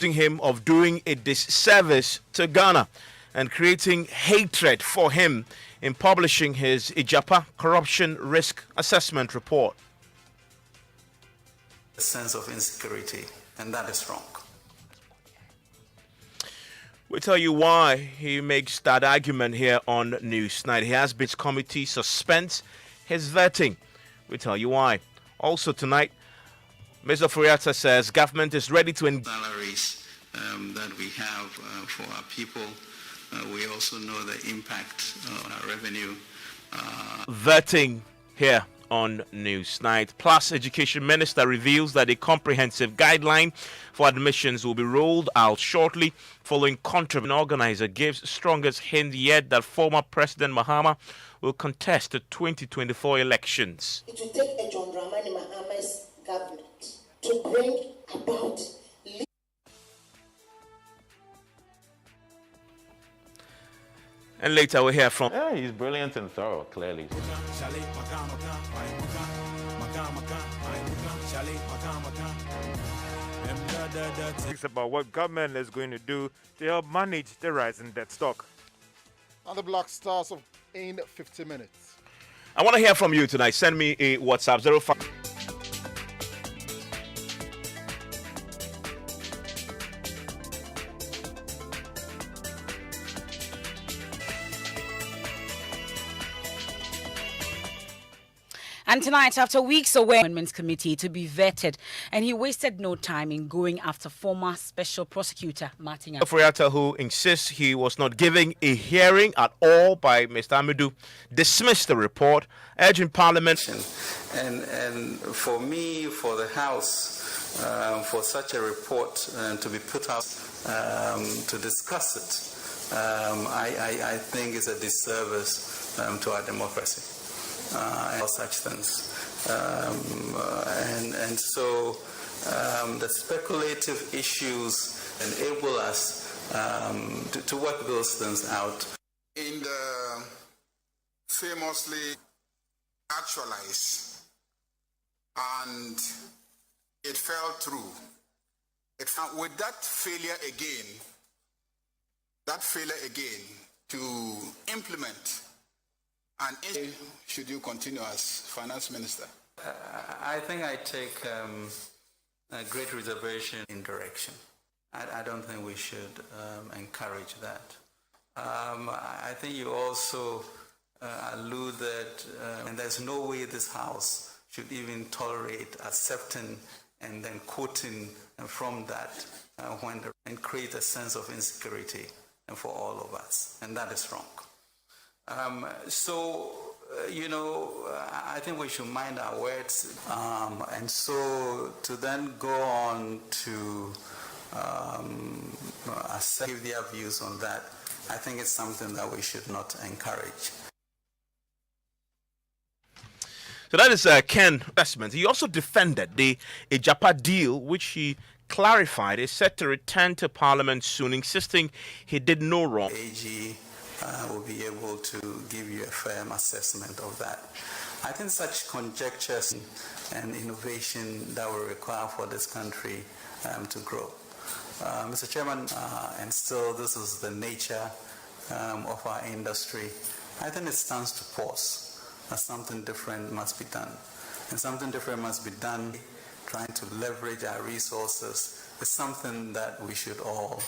him of doing a disservice to Ghana and creating hatred for him in publishing his Ijapa Corruption Risk Assessment Report. A sense of insecurity, and that is wrong. We'll tell you why he makes that argument here on Newsnight. He has Bits Committee suspend his vetting. We'll tell you why. Also tonight, Mr. Furiata says government is ready to salaries that we have for our people. We also know the impact on our revenue. Vetting here on Newsnight. Plus, Education Minister reveals that a comprehensive guideline for admissions will be rolled out shortly following controversy. An organizer gives strongest hint yet that former President Mahama will contest the 2024 elections. It will take a John Dramani Mahama's government to bring about. And later we'll hear from... Yeah, he's brilliant and thorough, clearly. It's about what government is going to do to help manage the rising debt stock. And the Black Stars in 50 minutes. I want to hear from you tonight. Send me a WhatsApp 05. And tonight, after weeks away, Amendments Committee to be vetted, and he wasted no time in going after former Special Prosecutor Martin Furiata, who insists he was not given a hearing at all by Mr. Amidu, dismissed the report, urging Parliament. And for me, for the House, for such a report to be put out to discuss it, I think is a disservice to our democracy. And all such things. And so the speculative issues enable us to work those things out. In the famously actualized, and it fell through. With that failure again to implement. And should you continue as finance minister? I think I take a great reservation in direction. I don't think we should encourage that. I think you also allude that and there's no way this House should even tolerate accepting and then quoting from that and create a sense of insecurity for all of us, and that is wrong. I think we should mind our words. And so to then go on to give their views on that, I think it's something that we should not encourage. So that is Ken Investment. He also defended the Ijapa deal, which he clarified is set to return to Parliament soon, insisting he did no wrong. AG will be able to give you a firm assessment of that. I think such conjectures and innovation that will require for this country to grow. Mr. Chairman, and still this is the nature of our industry, I think it stands to pause that something different must be done. And something different must be done. Trying to leverage our resources is something that we should all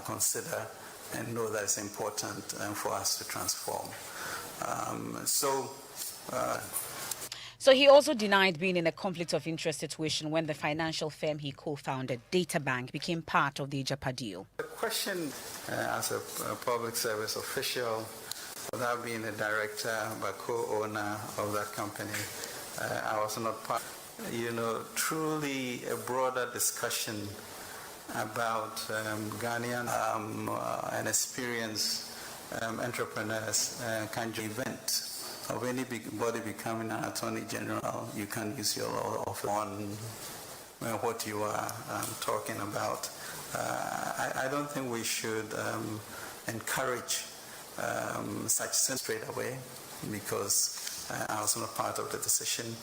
consider and know that it's important for us to transform. So he also denied being in a conflict of interest situation when the financial firm he co-founded, Databank, became part of the Ijapa deal. The question, as a public service official, without being a director but co-owner of that company, I was not part. Truly a broader discussion about Ghanaian and experienced entrepreneurs can do event of anybody becoming an attorney general. You can use your office on what you are talking about. I don't think we should encourage such things straight away because I was not part of the decision.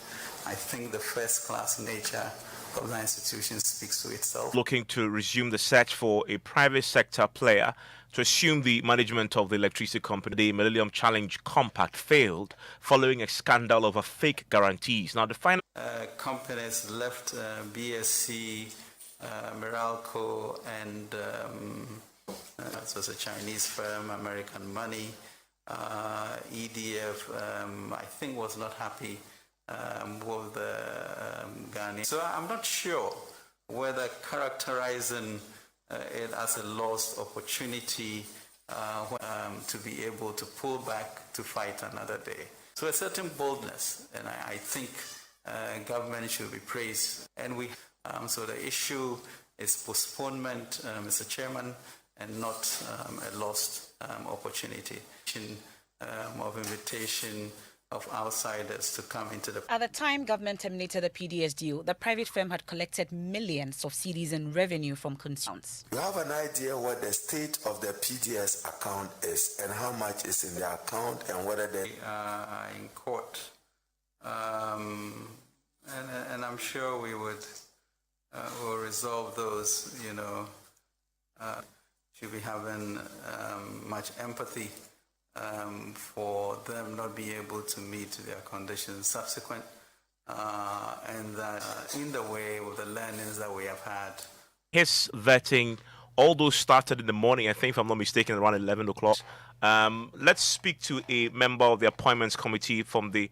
I think the first-class nature of the institution speaks to itself. Looking to resume the search for a private sector player to assume the management of the electricity company. The Millennium Challenge Compact failed following a scandal over fake guarantees. Now, the final companies left BSC, Meralco, and this was a Chinese firm, American Money. EDF, I think, was not happy with the Ghanaian. So I'm not sure whether characterizing it as a lost opportunity to be able to pull back to fight another day. So a certain boldness, and I think government should be praised. And so the issue is postponement, Mr. Chairman, and not a lost opportunity of invitation of outsiders to come into the... At the time government terminated the PDS deal, the private firm had collected millions of cedis in revenue from consumers. You have an idea what the state of the PDS account is and how much is in the account and whether they are in court. And I'm sure we will resolve those, should be having much empathy for them not being able to meet their conditions subsequent, and that in the way with the learnings that we have had. His vetting, all those started in the morning, I think, if I'm not mistaken, around 11 o'clock. Let's speak to a member of the appointments committee from the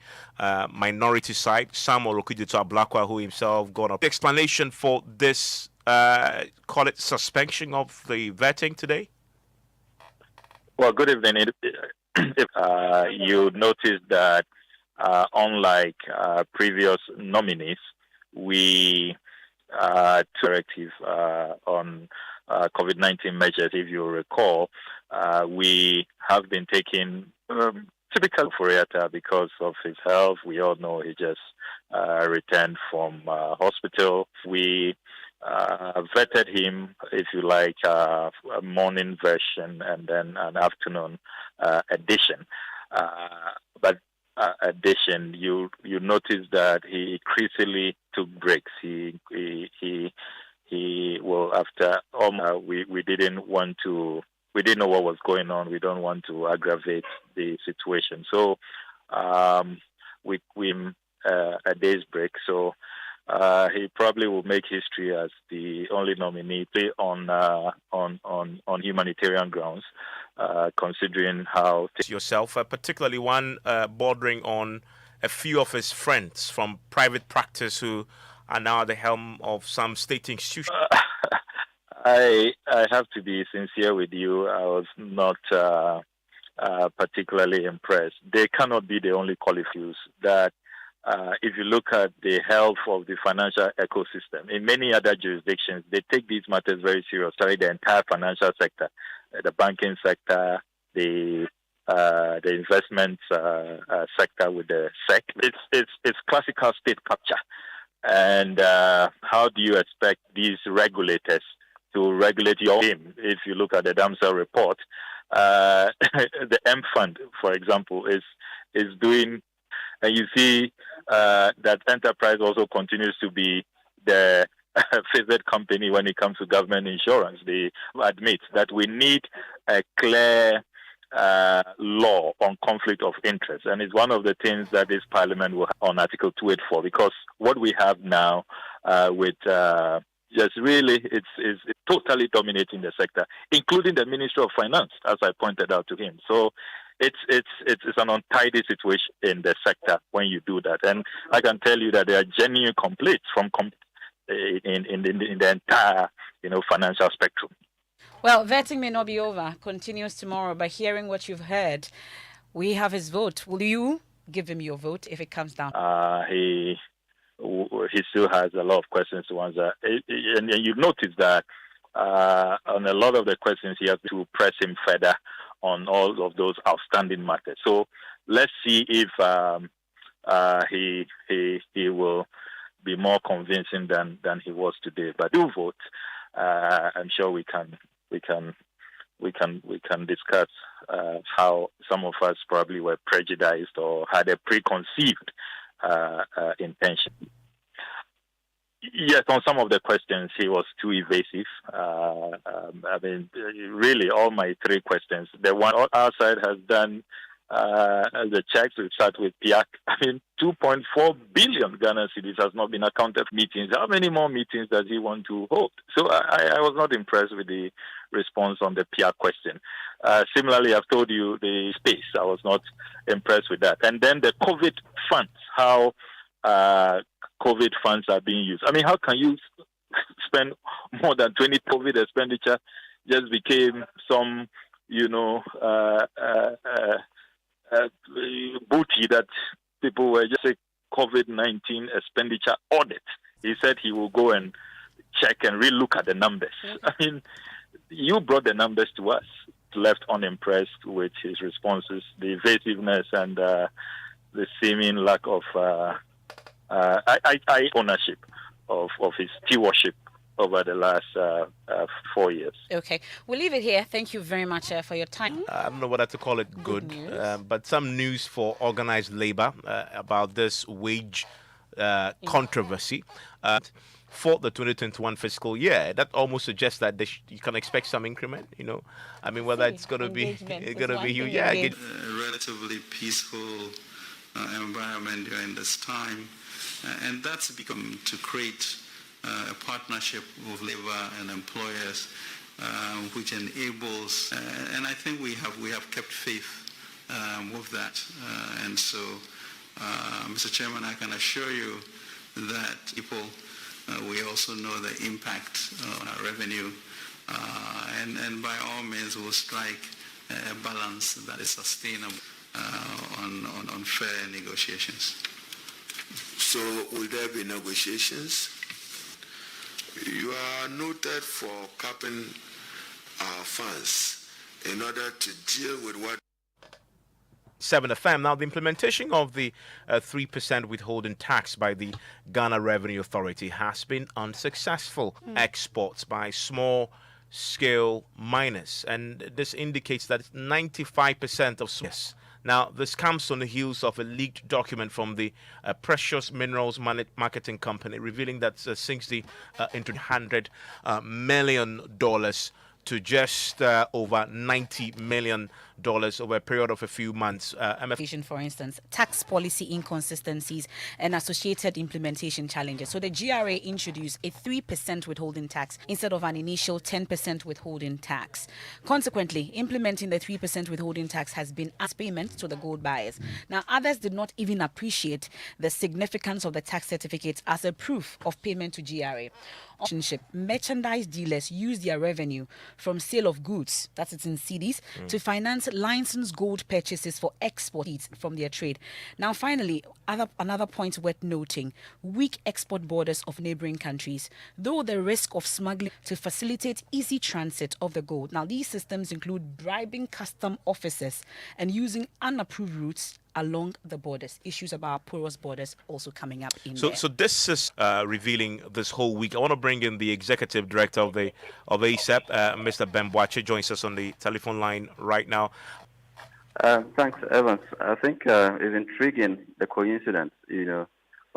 minority side, Samuel Okudito Ablakwa, who himself got up. The explanation for this, call it suspension of the vetting today? Well, good evening. You notice that unlike previous nominees, we directive on COVID-19 measures. If you recall, we have been taking typical Furiata because of his health. We all know he just returned from hospital. We vetted him, if you like, a morning version and then an afternoon edition. But addition, you notice that he increasingly took breaks. He will after we didn't want to. We didn't know what was going on. We don't want to aggravate the situation. So we a day's break. So he probably will make history as the only nominee on humanitarian grounds, considering how yourself, particularly one bordering on a few of his friends from private practice who are now at the helm of some state institutions. I have to be sincere with you. I was not particularly impressed. They cannot be the only qualifiers that. If you look at the health of the financial ecosystem, in many other jurisdictions, they take these matters very seriously. The entire financial sector, the banking sector, the investment sector with the SEC. It's classical state capture. And how do you expect these regulators to regulate your game? If you look at the Damsel report, the M Fund, for example, is doing. And you see that Enterprise also continues to be the favored company when it comes to government insurance. They admit that we need a clear law on conflict of interest. And it's one of the things that this parliament will have on Article 284, because what we have now with just really it's totally dominating the sector, including the Ministry of Finance, as I pointed out to him. So it's an untidy situation in the sector when you do that, and I can tell you that there are genuine complaints from in the entire financial spectrum. Well, vetting may not be over. Continues tomorrow. But hearing what you've heard, we have his vote. Will you give him your vote if it comes down? He still has a lot of questions to answer, and you notice that on a lot of the questions he has to press him further on all of those outstanding matters. So let's see if he will be more convincing than he was today. But do vote. I'm sure we can discuss how some of us probably were prejudiced or had a preconceived intention. Yes, on some of the questions, he was too evasive. Really, all my three questions. The one our side has done the checks. We start with PIAC. 2.4 billion Ghana cedis has not been accounted for meetings. How many more meetings does he want to hold? So I was not impressed with the response on the PIAC question. Similarly, I've told you the space. I was not impressed with that. And then the COVID funds, how COVID funds are being used. How can you spend more than 20 COVID expenditure just became some, booty that people were just a COVID-19 expenditure audit. He said he will go and check and relook at the numbers. You brought the numbers to us, left unimpressed with his responses, the evasiveness and the seeming lack of ownership of his stewardship over the last 4 years. Okay, we'll leave it here. Thank you very much for your time. I don't know whether to call it good but some news for organized labor about this wage controversy. For the 2021 fiscal year, that almost suggests that you can expect some increment. Whether it's going to be huge. Relatively peaceful environment during this time, and that's become to create a partnership with labor and employers, which enables, and I think we have kept faith with that, and so, Mr. Chairman, I can assure you that people. We also know the impact on our revenue, and by all means we'll strike a balance that is sustainable on fair negotiations. So will there be negotiations? You are noted for capping our funds in order to deal with what 7 FM. Now, the implementation of the 3% withholding tax by the Ghana Revenue Authority has been unsuccessful. Exports by small-scale miners, and this indicates that 95% of yes. Now, this comes on the heels of a leaked document from the Precious Minerals Marketing Company revealing that since the into $100 million to just over $90 million over a period of a few months. For instance, tax policy inconsistencies and associated implementation challenges. So the GRA introduced a 3% withholding tax instead of an initial 10% withholding tax. Consequently, implementing the 3% withholding tax has been as payment to the gold buyers. Now, others did not even appreciate the significance of the tax certificates as a proof of payment to GRA. Merchandise dealers use their revenue from sale of goods, that's it in cedis, to finance licensed gold purchases for export from their trade. Now, finally, another point worth noting, weak export borders of neighboring countries, though the risk of smuggling to facilitate easy transit of the gold. Now, these systems include bribing custom officers and using unapproved routes along the borders. Issues about porous borders also coming up in there. So this is revealing this whole week. I want to bring in the executive director of ASAP, Mr. Ben Boache, joins us on the telephone line right now. Thanks, Evans. I think it's intriguing the coincidence,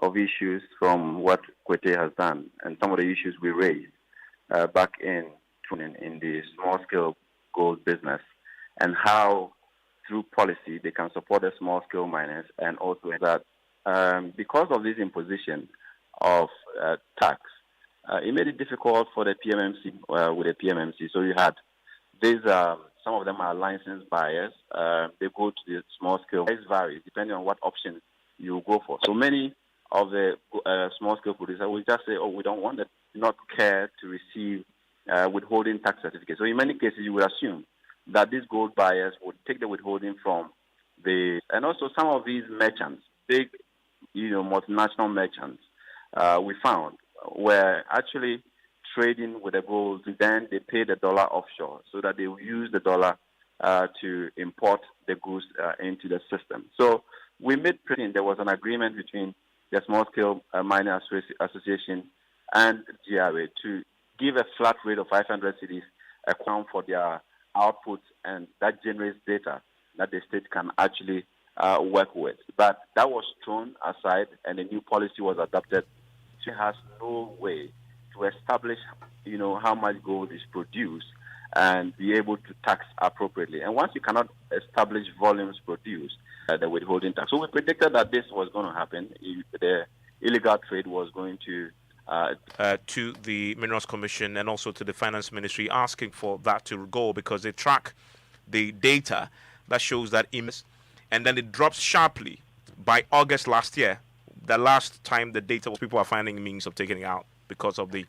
of issues from what Kwete has done and some of the issues we raised back in the small-scale gold business, and how through policy they can support the small-scale miners, and also that because of this imposition of tax, it made it difficult for the PMMC with the PMMC. So you had these, some of them are licensed buyers. They go to the small-scale. Price varies depending on what option you go for. So many of the small-scale producers will just say, we don't want it, not care to receive withholding tax certificates. So in many cases, you would assume that these gold buyers would take the withholding from and also some of these merchants, big, multinational merchants, we found were actually trading with the gold. Then they pay the dollar offshore so that they will use the dollar to import the goods into the system. So we made there was an agreement between the Small Scale Miner Association and GRA to give a flat rate of 500 cedis account for their outputs, and that generates data that the state can actually work with. But that was thrown aside, and a new policy was adopted ministry has no way to establish, how much gold is produced and be able to tax appropriately. And once you cannot establish volumes produced, the withholding tax. So we predicted that this was going to happen. The illegal trade was going to the Minerals Commission and also to the Finance Ministry, asking for that to go because they track the data that shows that and then it drops sharply by August last year. The last time the data was, people are finding means of taking it out because of the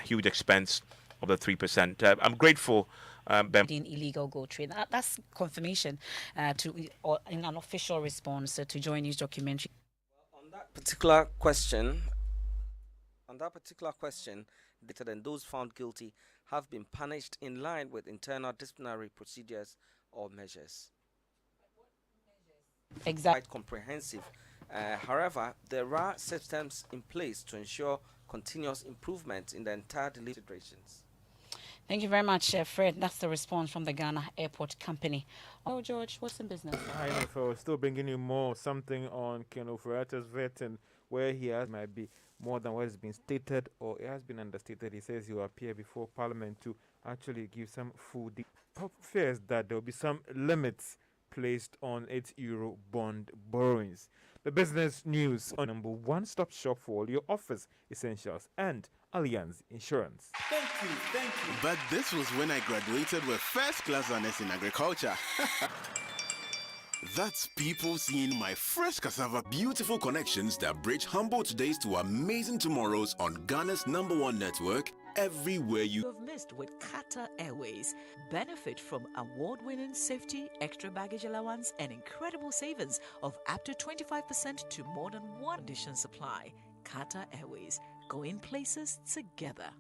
huge expense of the 3%. I'm grateful. In illegal gold trade. That's confirmation or in an official response to Joy News documentary. On that particular question, then those found guilty have been punished in line with internal disciplinary procedures or measures. Exactly. Quite comprehensive. However, there are systems in place to ensure continuous improvement in the entire delivery situations. Thank you very much, Fred. That's the response from the Ghana Airport Company. Oh, George, what's in business? Hi, Emefa. Still bringing you something on Ken Oforiatta's vetting, where he might be more than what has been stated, or it has been understated. He says he will appear before Parliament to actually give some full fears that there will be some limits placed on its Euro bond borrowings. The business news on number one stop shop for all your office essentials and Allianz Insurance. Thank you. But this was when I graduated with first class honors in agriculture. That's people seeing my fresh cassava. Beautiful connections that bridge humble todays to amazing tomorrows on Ghana's #1 network. Everywhere you have missed with Qatar Airways. Benefit from award-winning safety, extra baggage allowance, and incredible savings of up to 25% to more than one addition supply. Qatar Airways, going places together.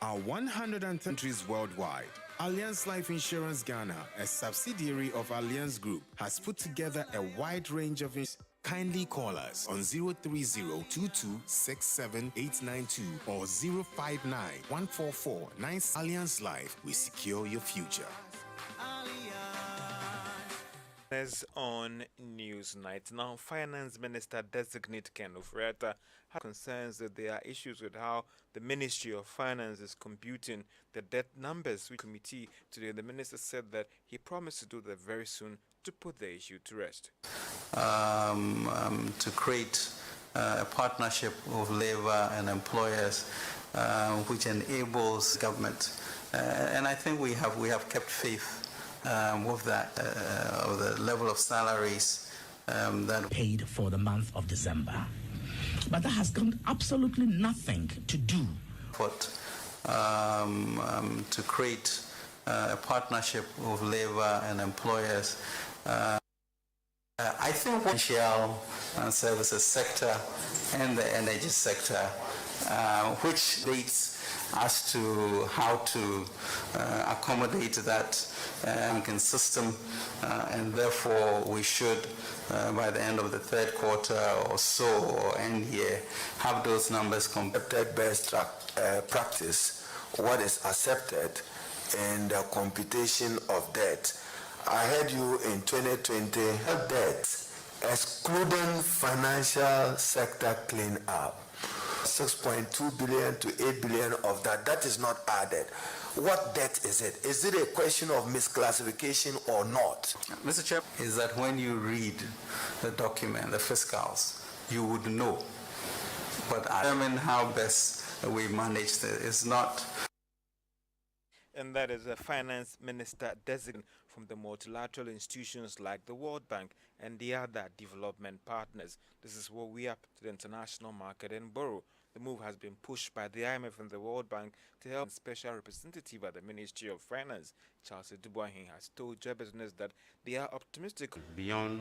Our 100 countries worldwide. Allianz Life Insurance Ghana, a subsidiary of Allianz Group, has put together a wide range of Kindly call us on 030-2267-892 or 059-144-9. Allianz Life, we secure your future. On Newsnight. Now, Finance Minister Designate Ken Oforiatta has concerns that there are issues with how the Ministry of Finance is computing the debt numbers. Committee today, the minister said that he promised to do that very soon to put the issue to rest. To create a partnership of labor and employers which enables government. And I think we have kept faith with that, of the level of salaries that paid for the month of December. But that has got absolutely nothing to do. To create a partnership of labor and employers. I think financial and services sector and the energy sector, which leads us to how to accommodate that banking system, and therefore we should, by the end of the third quarter or so, or end year, have those numbers accepted best practice, what is accepted in the computation of debt. I heard you in 2020, debt, excluding financial sector clean-up, 6.2 billion to 8 billion of that is not added. What debt is it? Is it a question of misclassification or not? Mr. Chair, is that when you read the document, the fiscals, you would know. But I determine how best we manage this. It's not. And that is a finance minister designate from the multilateral institutions like the World Bank and the other development partners. This is what we are to the international market and borrow. The move has been pushed by the IMF and the World Bank to help. Special representative at the Ministry of Finance, Charles Dubois, has told Joy Business that they are optimistic. Beyond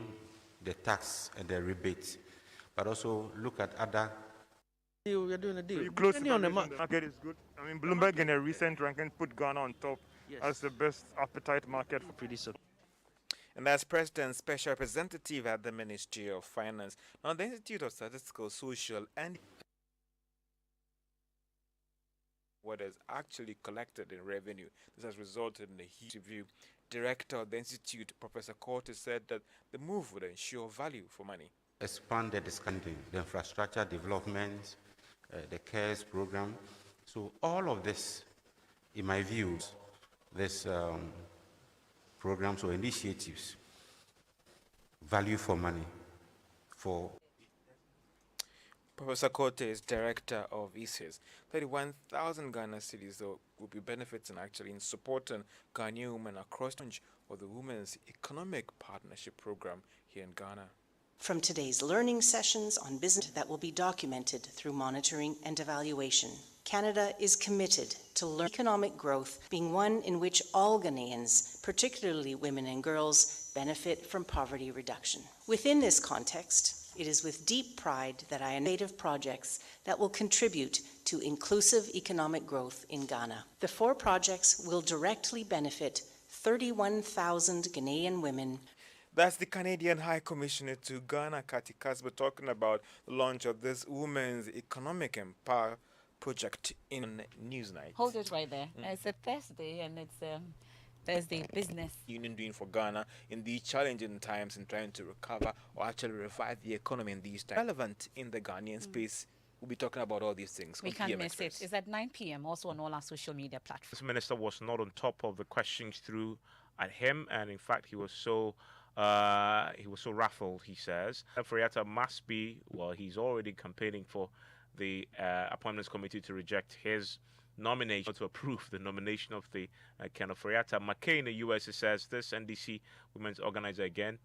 the tax and the rebate, but also look at other. We are doing a deal. You close on the market is good. I mean, Bloomberg in a recent ranking put Ghana on top as the best appetite market for producer. And that's President Special Representative at the Ministry of Finance. Now, the Institute of Statistical, Social and what is actually collected in revenue. This has resulted in a huge review. Director of the Institute, Professor Cortes, said that the move would ensure value for money. expand the discounting, the infrastructure development, the CARES program. So all of this, in my view, this programs or initiatives, value for money for. Professor Kote is director of ISIS. 31,000 Ghana cedis though will be benefiting actually in supporting Ghanaian women across the range of the Women's Economic Partnership Program here in Ghana. From today's learning sessions on business that will be documented through monitoring and evaluation, Canada is committed to economic growth being one in which all Ghanaians, particularly women and girls, benefit from poverty reduction. Within this context, it is with deep pride that I innovative projects that will contribute to inclusive economic growth in Ghana. The 4 projects will directly benefit 31,000 Ghanaian women. That's the Canadian High Commissioner to Ghana, Kati Kasba, talking about the launch of this Women's Economic Empower project in Newsnight. Hold it right there. It's a Thursday and it's Thursday business. Union doing for Ghana in these challenging times and trying to recover or actually revive the economy in these times. Relevant in the Ghanaian space. We'll be talking about all these things. We can't miss it. It's at 9 p.m. also on all our social media platforms. The minister was not on top of the questions through at him, and in fact he was so raffled, he says. Fariata must be, well, he's already campaigning for the appointments committee to reject his nomination, to approve the nomination of the Kenneth Fariata. McKay in the US says, this NDC women's organizer again,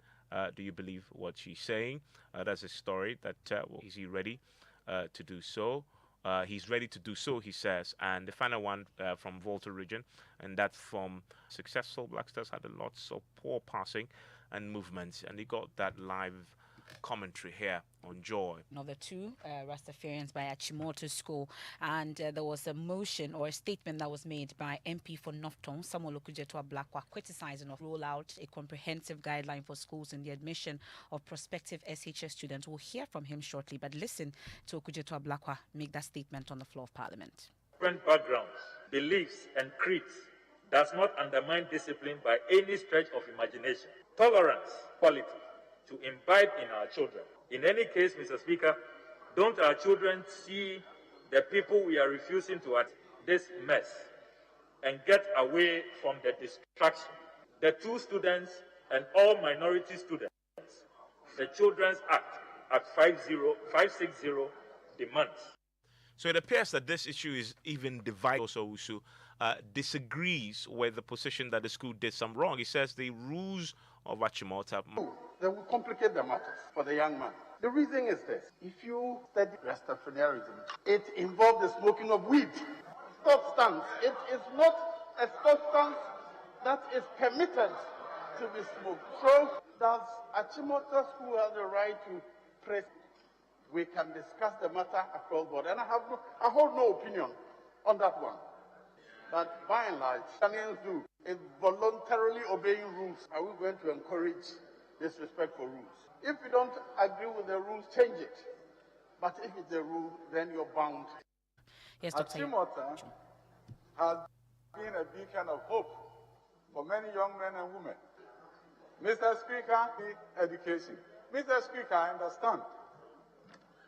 do you believe what she's saying? That's a story that, is he ready to do so? He's ready to do so, he says. And the final one from Volta region, and that's from successful Black Stars, had a lot of poor passing and movements, and he got that live commentary here on Joy. Another 2 Rastafarians by Achimoto School, and there was a motion or a statement that was made by MP for Northtown, Samuel Okujeto Ablakwa, criticizing of roll out a comprehensive guideline for schools in the admission of prospective SHS students. We'll hear from him shortly, but listen to Okujeto Ablakwa make that statement on the floor of Parliament. Different backgrounds, beliefs, and creeds does not undermine discipline by any stretch of imagination. Tolerance, quality, to imbibe in our children. In any case, Mr. Speaker, don't our children see the people we are refusing to at this mess and get away from the distraction? The 2 students and all minority students, the Children's Act 560 demands. So it appears that this issue is even divided. Also, Usu disagrees with the position that the school did some wrong. He says the rules of Achimota. They will complicate the matters for the young man. The reason is this. If you study Rastafarianism, it involves the smoking of weed. Substance. It is not a substance that is permitted to be smoked. So does Achimota School have the right to press? We can discuss the matter across board. And I hold no opinion on that one. But by and large, Ghanaians do is voluntarily obeying rules. Are we going to encourage disrespect for rules? If you don't agree with the rules, change it. But if it's a rule, then you're bound. Yes, Dr. Achimota has been a beacon of hope for many young men and women. Mr. Speaker, education. Mr. Speaker, I understand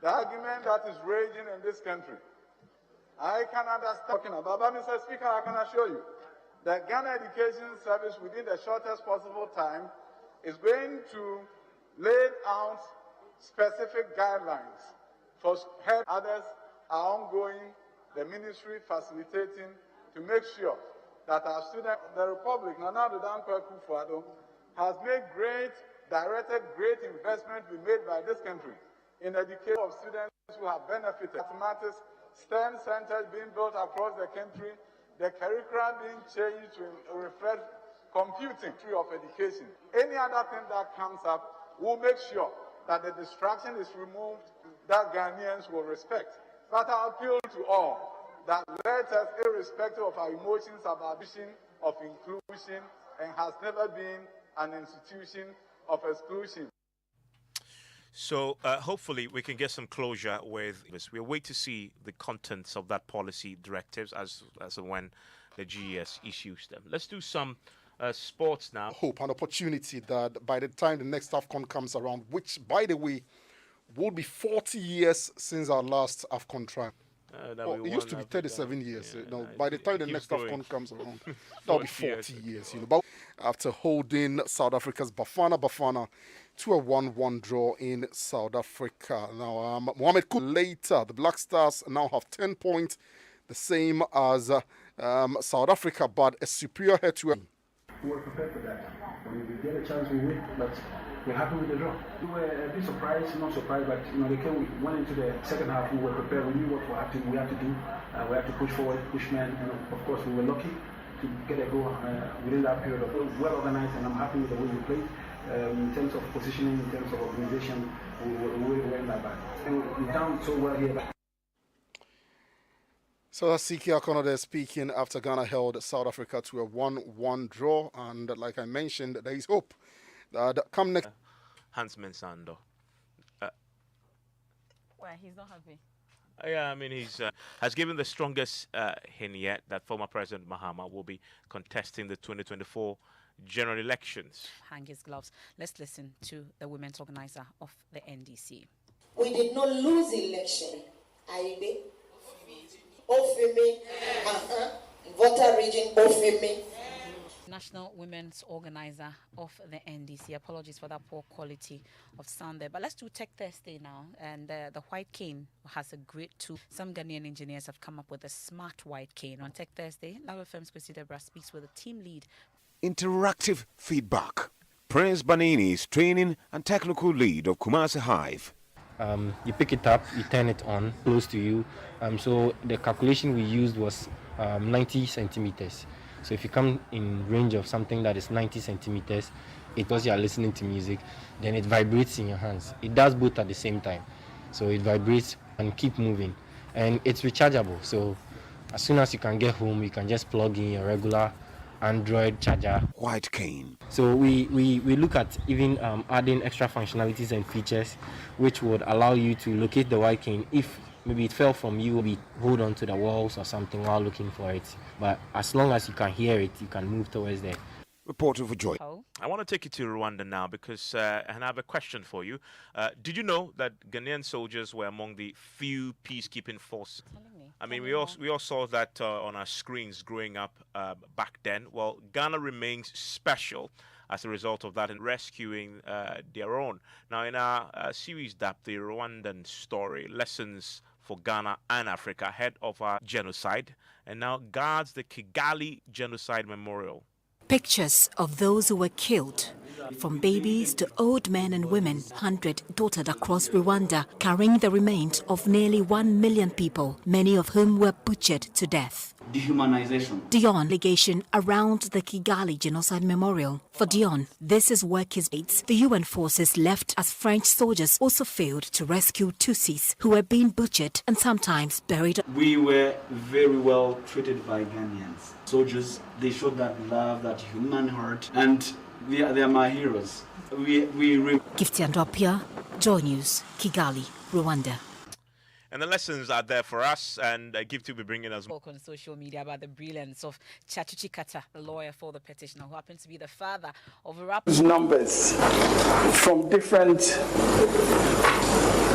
the argument that is raging in this country. I can understand talking about, but Mr. Speaker, I can assure you that Ghana Education Service within the shortest possible time is going to lay out specific guidelines for help. Others are ongoing, the ministry facilitating to make sure that our students, the Republic, Nana Dankwa Akufo-Addo, has made directed great investment we made by this country in education of students who have benefited. Mathematics, STEM centers being built across the country, the curriculum being changed to reflect computing of education. Any other thing that comes up, we'll make sure that the distraction is removed, that Ghanaians will respect. But I appeal to all that let us, irrespective of our emotions, about vision of inclusion, and has never been an institution of exclusion. So hopefully we can get some closure with this. We'll wait to see the contents of that policy directives as and when the GES issues them. Let's do some sports now. Hope and opportunity that by the time the next AFCON comes around, which, by the way, Would be 40 years since our last AFCON trial. It used to be 37 years. By the time the next AFCON comes around, that'll be 40 years. But after holding South Africa's Bafana to a 1-1 draw in South Africa. Now, Mohamed Kudus later, the Black Stars now have 10 points, the same as South Africa, but a superior head-to-head. We were prepared for that. When we get a chance, we win, but we're happy with the draw. We were a bit surprised, not surprised, but they went into the second half. We were prepared. We knew what we had to do. We had to push forward, push men, and of course, we were lucky to get a goal within that period. Well organized, and I'm happy with the way we played. In terms of positioning, in terms of organization, we were in that back. And we done so well here. So that's Siki Akonode speaking after Ghana held South Africa to a 1-1 draw. And like I mentioned, there is hope that come next. Hans Mensah. Well, he's not happy. Yeah, I mean, he's has given the strongest hint yet that former President Mahama will be contesting the 2024 general elections. Hang his gloves. Let's listen to the women's organizer of the NDC. We did not lose the election. Ofeme, voter region Ofeme. National Women's Organizer of the NDC. Apologies for that poor quality of sound there. But let's do Tech Thursday now. And the white cane has a great tool. Some Ghanaian engineers have come up with a smart white cane. On Tech Thursday, Love FM's Kwesi Debra speaks with a team lead. Interactive feedback. Prince Banini's training and technical lead of Kumasi Hive. You pick it up, you turn it on, close to you. So the calculation we used was 90 centimeters. So if you come in range of something that is 90 centimeters, because you are listening to music, then it vibrates in your hands. It does both at the same time. So it vibrates and keep moving. And it's rechargeable. So as soon as you can get home, you can just plug in your regular Android charger. White cane. So we look at even adding extra functionalities and features which would allow you to locate the white cane if maybe it fell from you, we hold on to the walls or something while looking for it. But as long as you can hear it, you can move towards there. Reporter for Joy. I want to take you to Rwanda now because and I have a question for you. Did you know that Ghanaian soldiers were among the few peacekeeping forces? I mean, we all saw that on our screens growing up back then. Well, Ghana remains special as a result of that in rescuing their own. Now, in our series DAP, the Rwandan story, lessons for Ghana and Africa ahead of our genocide, and now guards the Kigali Genocide Memorial. Pictures of those who were killed, from babies to old men and women, 100 dotted across Rwanda, carrying the remains of nearly 1 million people, many of whom were butchered to death. Dehumanization. Dion legation around the Kigali Genocide Memorial. For Dion, this is where his mates, the UN forces left as French soldiers, also failed to rescue Tutsis who were being butchered and sometimes buried. We were very well treated by Ghanaians. Soldiers, they showed that love, that human heart, and they are my heroes. Gifty Andopia, Joy News, Kigali, Rwanda. And the lessons are there for us, and Gift will be bringing us talk on social media about the brilliance of Chachuchi Kata, the lawyer for the petitioner, who happens to be the father of a rapper. Numbers from different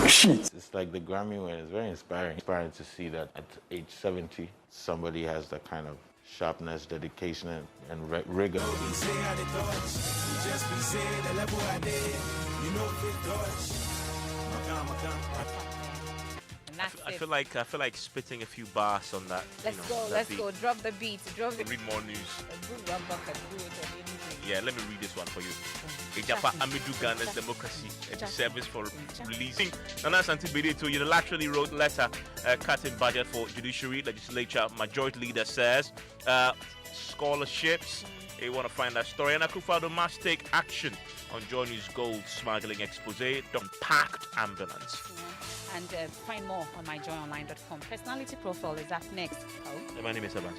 sheets. It's like the Grammy win. It's very inspiring to see that at age 70, somebody has that kind of sharpness, dedication, and rigor. I feel like spitting a few bars on that. Let's go. Drop the beat. Read more news. Yeah, let me read this one for you. Ejapa Amidu Ghana's democracy at the service for releasing. Nana Santibidi to unilaterally wrote letter cutting budget for judiciary legislature. Majority leader says scholarships. You want to find that story. And Akufo-Addo must take action on Johnny's gold smuggling expose. Packed ambulance. And find more on myjoyonline.com. Personality profile is up next. My name is Evan.